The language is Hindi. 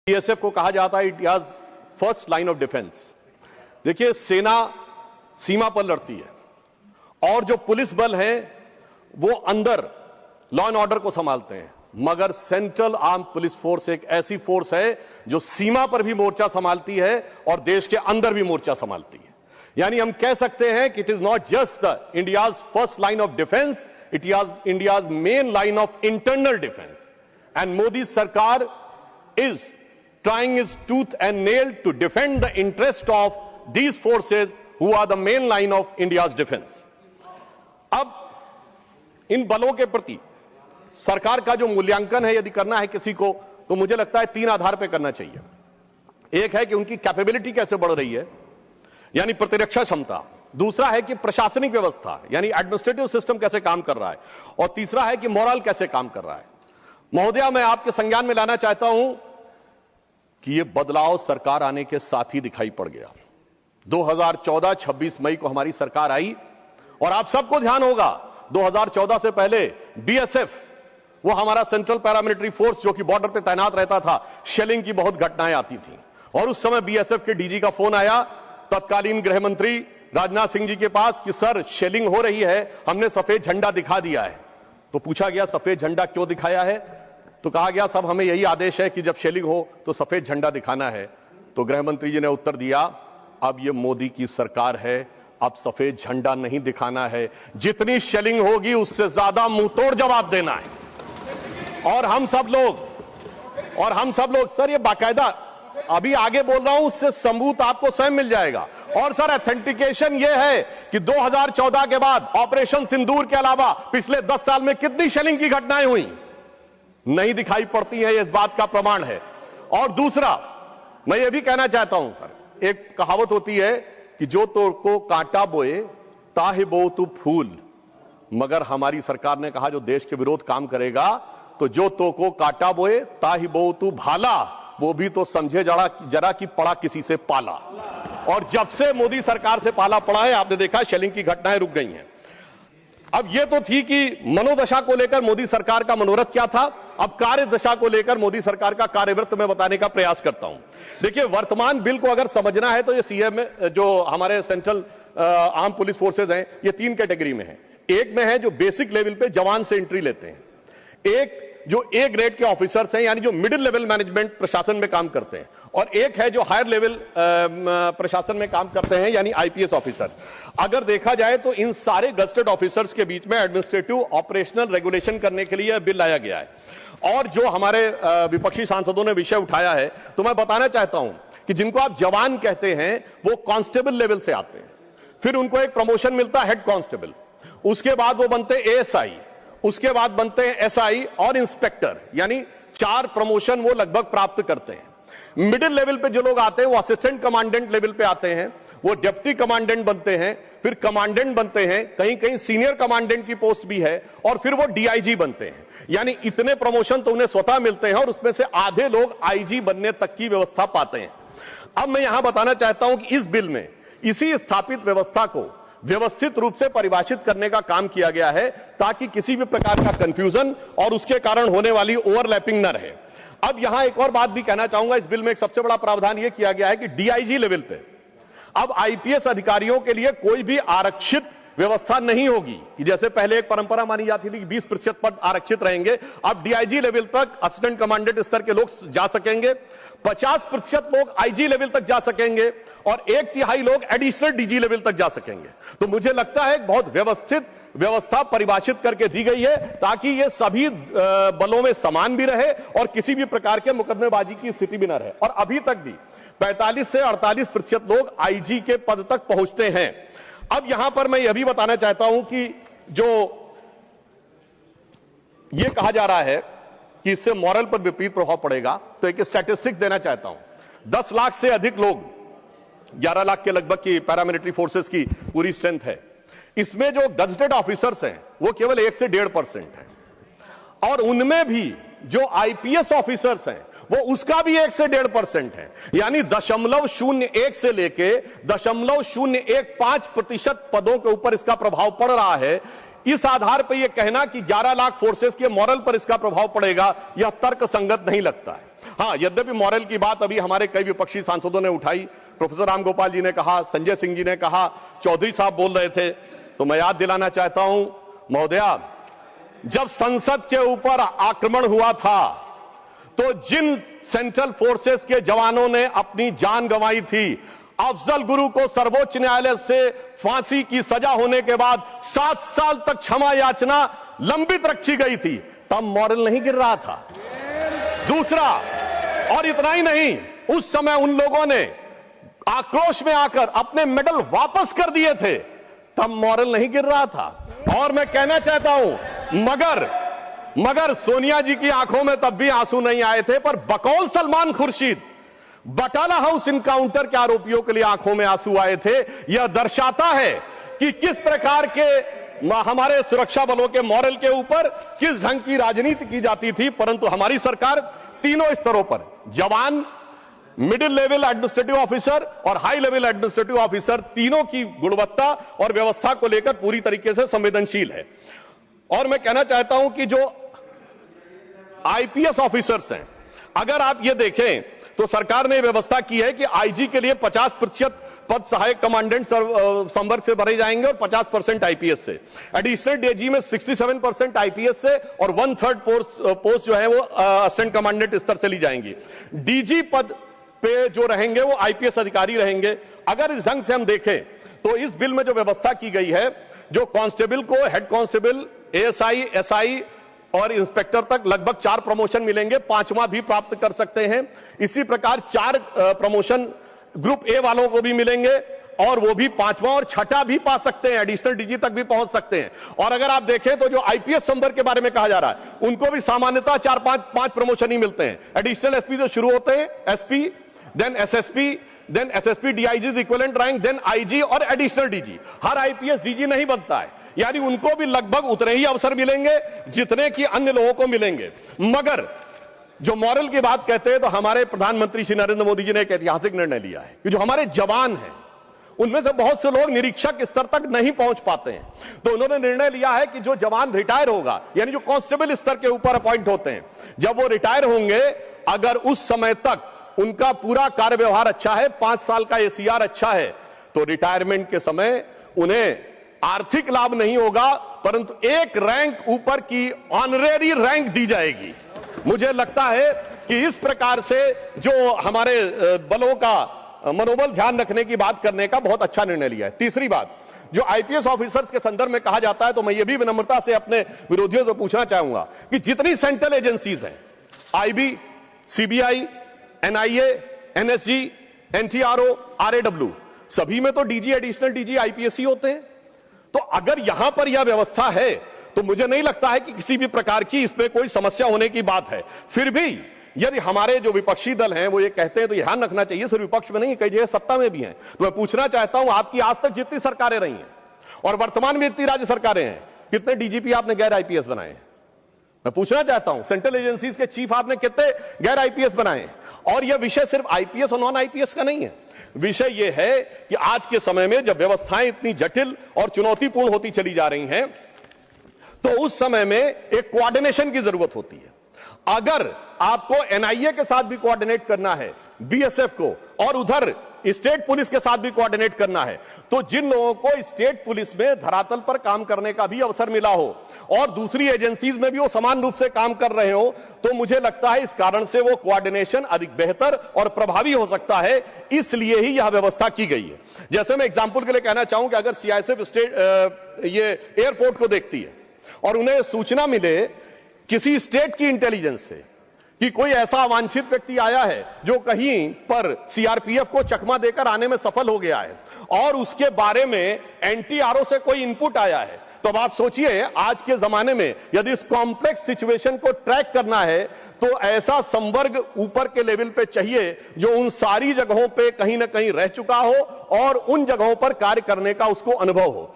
बीएसएफ को कहा जाता है it has first line of defence. देखिए, सेना सीमा पर लड़ती है और जो पुलिस बल है वो अंदर लॉ एंड ऑर्डर को संभालते हैं, मगर सेंट्रल आर्म पुलिस फोर्स एक ऐसी फोर्स है जो सीमा पर भी मोर्चा संभालती है और देश के अंदर भी मोर्चा संभालती है। यानी हम कह सकते हैं कि it is not just the India's first line of defence, it is India's main line of internal defence. And Modi सरकार is trying its tooth and nail to defend the interest of these forces who are the main line of India's defense. अब इन बलों के प्रति सरकार का जो मूल्यांकन है यदि करना है किसी को, तो मुझे लगता है 3 आधार पे करना चाहिए। एक है कि उनकी कैपेबिलिटी कैसे बढ़ रही है, यानी प्रतिरक्षा क्षमता। दूसरा है कि प्रशासनिक व्यवस्था यानी एडमिनिस्ट्रेटिव सिस्टम कैसे काम कर रहा है, और तीसरा है कि मोरल कैसे काम कर रहा है। महोदया, मैं आपके संज्ञान में लाना चाहता हूं कि यह बदलाव सरकार आने के साथ ही दिखाई पड़ गया। 2014 26 मई को हमारी सरकार आई और आप सबको ध्यान होगा 2014 से पहले बीएसएफ, वो हमारा सेंट्रल पैरामिलिट्री फोर्स जो कि बॉर्डर पे तैनात रहता था, शेलिंग की बहुत घटनाएं आती थी और उस समय बीएसएफ के डीजी का फोन आया तत्कालीन गृह मंत्री राजनाथ सिंह जी के पास कि सर शेलिंग हो रही है, हमने सफेद झंडा दिखा दिया है। तो पूछा गया सफेद झंडा क्यों दिखाया है, तो कहा गया सब हमें यही आदेश है कि जब शेलिंग हो तो सफेद झंडा दिखाना है। तो गृह मंत्री जी ने उत्तर दिया, अब ये मोदी की सरकार है, अब सफेद झंडा नहीं दिखाना है, जितनी शेलिंग होगी उससे ज्यादा मुंहतोड़ जवाब देना है। और हम सब लोग सर, ये बाकायदा अभी आगे बोल रहा हूं, उससे सबूत आपको स्वयं मिल जाएगा। और सर ऑथेंटिकेशन यह है कि 2014 के बाद ऑपरेशन सिंदूर के अलावा पिछले 10 साल में कितनी शेलिंग की घटनाएं हुई नहीं दिखाई पड़ती है, इस बात का प्रमाण है। और दूसरा मैं यह भी कहना चाहता हूं सर, एक कहावत होती है कि जो तो को कांटा बोए ताहे बो तू फूल, मगर हमारी सरकार ने कहा जो देश के विरोध काम करेगा तो जो तो को कांटा बोए ताहि बो तू भाला, वो भी तो समझे जरा कि पड़ा किसी से पाला। और जब से मोदी सरकार से पाला पड़ा है, आपने देखा शेलिंग की घटनाएं रुक गई हैं। अब ये तो थी कि मनोदशा को लेकर मोदी सरकार का मनोरथ क्या था, अब कार्य दशा को लेकर मोदी सरकार का कार्यवृत्त में बताने का प्रयास करता हूं। देखिए, वर्तमान बिल को अगर समझना है तो ये सीएम में जो हमारे सेंट्रल आर्म पुलिस फोर्सेज हैं, ये 3 कैटेगरी में है। एक में है जो बेसिक लेवल पे जवान से एंट्री लेते हैं, एक जो ए ग्रेड के ऑफिसर्स हैं यानी जो मिडिल लेवल मैनेजमेंट प्रशासन में काम करते हैं, और एक है जो हायर लेवल प्रशासन में काम करते हैं यानी आईपीएस ऑफिसर। अगर देखा जाए तो इन सारे गजेटेड ऑफिसर्स के बीच में एडमिनिस्ट्रेटिव ऑपरेशनल रेगुलेशन करने के लिए बिल लाया गया है। और जो हमारे विपक्षी सांसदों ने विषय उठाया है, तो मैं बताना चाहता हूं कि जिनको आप जवान कहते हैं वो कांस्टेबल लेवल से आते हैं, फिर उनको एक प्रमोशन मिलता है हेड कांस्टेबल, उसके बाद वो बनते हैं एएसआई, उसके बाद बनते हैं एसआई और इंस्पेक्टर, यानी 4 प्रमोशन वो लगभग प्राप्त करते हैं। मिडिल लेवल पे जो लोग आते हैं वो असिस्टेंट कमांडेंट लेवल पे आते हैं, वो डिप्टी कमांडेंट बनते हैं, फिर कमांडेंट बनते हैं, कहीं कहीं सीनियर कमांडेंट की पोस्ट भी है, और फिर वो डीआईजी बनते हैं। यानी इतने प्रमोशन तो उन्हें स्वतः मिलते हैं और उसमें से आधे लोग आईजी बनने तक की व्यवस्था पाते हैं। अब मैं यहां बताना चाहता हूं कि इस बिल में इसी स्थापित व्यवस्था को व्यवस्थित रूप से परिभाषित करने का काम किया गया है ताकि किसी भी प्रकार का कंफ्यूजन और उसके कारण होने वाली ओवरलैपिंग न रहे। अब यहां एक और बात भी कहना चाहूंगा, इस बिल में एक सबसे बड़ा प्रावधान यह किया गया है कि डीआईजी लेवल पे अब आईपीएस अधिकारियों के लिए कोई भी आरक्षित व्यवस्था नहीं होगी कि जैसे पहले एक परंपरा मानी जाती थी कि 20% पद आरक्षित रहेंगे। अब डीआईजी लेवल तक असिस्टेंट कमांडेंट स्तर के लोग जा सकेंगे, 50% लोग आईजी लेवल तक जा सकेंगे और 1/3 लोग एडिशनल डीजी लेवल तक जा सकेंगे। तो मुझे लगता है बहुत व्यवस्थित व्यवस्था परिभाषित करके दी गई है ताकि ये सभी बलों में समान भी रहे और किसी भी प्रकार के मुकदमेबाजी की स्थिति भी न रहे। और अभी तक भी 45 से 48% लोग आईजी के पद तक पहुंचते हैं। अब यहां पर मैं यह भी बताना चाहता हूं कि जो यह कहा जा रहा है कि इससे मॉरल पर विपरीत प्रभाव पड़ेगा, तो एक स्टैटिस्टिक्स देना चाहता हूं। 10 लाख से अधिक लोग, 11 लाख के लगभग की पैरामिलिट्री फोर्सेस की पूरी स्ट्रेंथ है, इसमें जो गजेटेड ऑफिसर्स हैं वो केवल 1 से 1.5% है, और उनमें भी जो आईपीएस ऑफिसर्स हैं वो उसका भी 1 से 1.5% है। यानी 0.01 से लेके 0.015% पदों के ऊपर इसका प्रभाव पड़ रहा है। इस आधार पर यह कहना कि 11 लाख फोर्सेस के मॉरल पर इसका प्रभाव पड़ेगा, यह तर्क संगत नहीं लगता है। हां, यद्यपि मॉरल की बात अभी हमारे कई विपक्षी सांसदों ने उठाई, प्रोफेसर रामगोपाल जी ने कहा, संजय सिंह जी ने कहा, चौधरी साहब बोल रहे थे, तो मैं याद दिलाना चाहता हूं महोदया, जब संसद के ऊपर आक्रमण हुआ था तो जिन सेंट्रल फोर्सेस के जवानों ने अपनी जान गंवाई थी, अफजल गुरु को सर्वोच्च न्यायालय से फांसी की सजा होने के बाद 7 साल तक क्षमा याचना लंबित रखी गई थी, तब मॉरल नहीं गिर रहा था। दूसरा, और इतना ही नहीं, उस समय उन लोगों ने आक्रोश में आकर अपने मेडल वापस कर दिए थे, तब मॉरल नहीं गिर रहा था। और मैं कहना चाहता हूं, मगर सोनिया जी की आंखों में तब भी आंसू नहीं आए थे, पर बकौल सलमान खुर्शीद बटाला हाउस इनकाउंटर के आरोपियों के लिए आंखों में आंसू आए थे। यह दर्शाता है कि किस प्रकार के हमारे सुरक्षा बलों के मॉरल के ऊपर किस ढंग की राजनीति की जाती थी। परंतु हमारी सरकार तीनों स्तरों पर, जवान, मिडिल लेवल एडमिनिस्ट्रेटिव ऑफिसर और हाई लेवल एडमिनिस्ट्रेटिव ऑफिसर, तीनों की गुणवत्ता और व्यवस्था को लेकर पूरी तरीके से संवेदनशील है। और मैं कहना चाहता हूं कि जो आईपीएस ऑफिसर्स हैं, अगर आप ये देखें तो सरकार ने व्यवस्था की है कि आईजी के लिए 50% पद सहायक कमांडेंट संवर्ग से भरे जाएंगे और 50% आईपीएस से। एडिशनल डीजी में 67% आईपीएस से और 1/3 पोस्ट जो है वो असिस्टेंट कमांडेंट स्तर से ली जाएंगी। डीजी पद पे जो रहेंगे वो आईपीएस अधिकारी रहेंगे। अगर इस ढंग से हम देखें तो इस बिल में जो व्यवस्था की गई है, जो कांस्टेबल को हेड कांस्टेबल, एएसआई, एसआई और इंस्पेक्टर तक लगभग 4 प्रमोशन मिलेंगे, 5वां भी प्राप्त कर सकते हैं। इसी प्रकार 4 प्रमोशन ग्रुप ए वालों को भी मिलेंगे और वो भी 5वां और 6ठा भी पा सकते हैं, एडिशनल डीजी तक भी पहुंच सकते हैं। और अगर आप देखें तो जो आईपीएस संवर्ग के बारे में कहा जा रहा है, उनको भी सामान्यतः 4-5 प्रमोशन ही मिलते हैं। एडिशनल एसपी से शुरू होते हैं, SP, then SSP, then SSP DIG equivalent rank, then IG और एडिशनल डीजी। हर आईपीएस डीजी नहीं बनता है, यानी उनको भी लगभग उतने ही अवसर मिलेंगे जितने कि अन्य लोगों को मिलेंगे। मगर जो मॉरल की बात कहते हैं, तो हमारे प्रधानमंत्री श्री नरेंद्र मोदी जी ने एक ऐतिहासिक निर्णय लिया है कि जो हमारे जवान हैं, उनमें से बहुत से लोग निरीक्षक स्तर तक नहीं पहुंच पाते हैं, तो उन्होंने निर्णय लिया है कि जो जवान रिटायर होगा, यानी जो कांस्टेबल स्तर के ऊपर अपॉइंट होते हैं, जब वो रिटायर होंगे, अगर उस समय तक उनका पूरा कार्य व्यवहार अच्छा है, 5 साल का एसीआर अच्छा है, तो रिटायरमेंट के समय उन्हें आर्थिक लाभ नहीं होगा, परंतु एक रैंक ऊपर की ऑनरेरी रैंक दी जाएगी। मुझे लगता है कि इस प्रकार से जो हमारे बलों का मनोबल ध्यान रखने की बात करने का बहुत अच्छा निर्णय लिया है। तीसरी बात, जो आईपीएस ऑफिसर्स के संदर्भ में कहा जाता है, तो मैं ये भी विनम्रता से अपने विरोधियों से पूछना चाहूंगा कि जितनी सेंट्रल एजेंसीज हैं, IB, CBI, NIA, NSG, NTRO, RAW, सभी में तो डीजी, एडिशनल डीजी, आईपीएस ही होते हैं। तो अगर यहां पर यह व्यवस्था है, तो मुझे नहीं लगता है कि किसी भी प्रकार की इसमें कोई समस्या होने की बात है। फिर भी यदि हमारे जो विपक्षी दल हैं वो ये कहते हैं, तो ध्यान रखना चाहिए, सिर्फ विपक्ष में नहीं, कई जगह सत्ता में भी हैं। तो मैं पूछना चाहता हूं, आपकी आज तक जितनी सरकारें रही हैं और वर्तमान में जितनी राज्य सरकारें हैं, कितने डीजीपी आपने गैर आईपीएस बनाए हैं? मैं पूछना चाहता हूं, सेंट्रल एजेंसीज के चीफ आपने कितने गैर आईपीएस बनाए हैं? और यह विषय सिर्फ आईपीएस और नॉन आईपीएस का नहीं है। विषय यह है कि आज के समय में जब व्यवस्थाएं इतनी जटिल और चुनौतीपूर्ण होती चली जा रही हैं, तो उस समय में एक कोऑर्डिनेशन की जरूरत होती है। अगर आपको एनआईए के साथ भी कोऑर्डिनेट करना है, बीएसएफ को, और उधर स्टेट पुलिस के साथ भी कोऑर्डिनेट करना है, तो जिन लोगों को स्टेट पुलिस में धरातल पर काम करने का भी अवसर मिला हो और दूसरी एजेंसीज में भी वो समान रूप से काम कर रहे हो, तो मुझे लगता है इस कारण से वो कोऑर्डिनेशन अधिक बेहतर और प्रभावी हो सकता है। इसलिए ही यह व्यवस्था की गई है। जैसे मैं एग्जांपल के लिए कहना चाहूं कि अगर सीआईएसएफ स्टेट ये एयरपोर्ट को देखती है और उन्हें सूचना मिले किसी स्टेट की इंटेलिजेंस से कि कोई ऐसा अवांछित व्यक्ति आया है जो कहीं पर सीआरपीएफ को चकमा देकर आने में सफल हो गया है और उसके बारे में एनटीआरओ से कोई इनपुट आया है, तो अब आप सोचिए, आज के जमाने में यदि इस कॉम्प्लेक्स सिचुएशन को ट्रैक करना है, तो ऐसा संवर्ग ऊपर के लेवल पे चाहिए जो उन सारी जगहों पे कहीं ना कहीं रह चुका हो और उन जगहों पर कार्य करने का उसको अनुभव हो।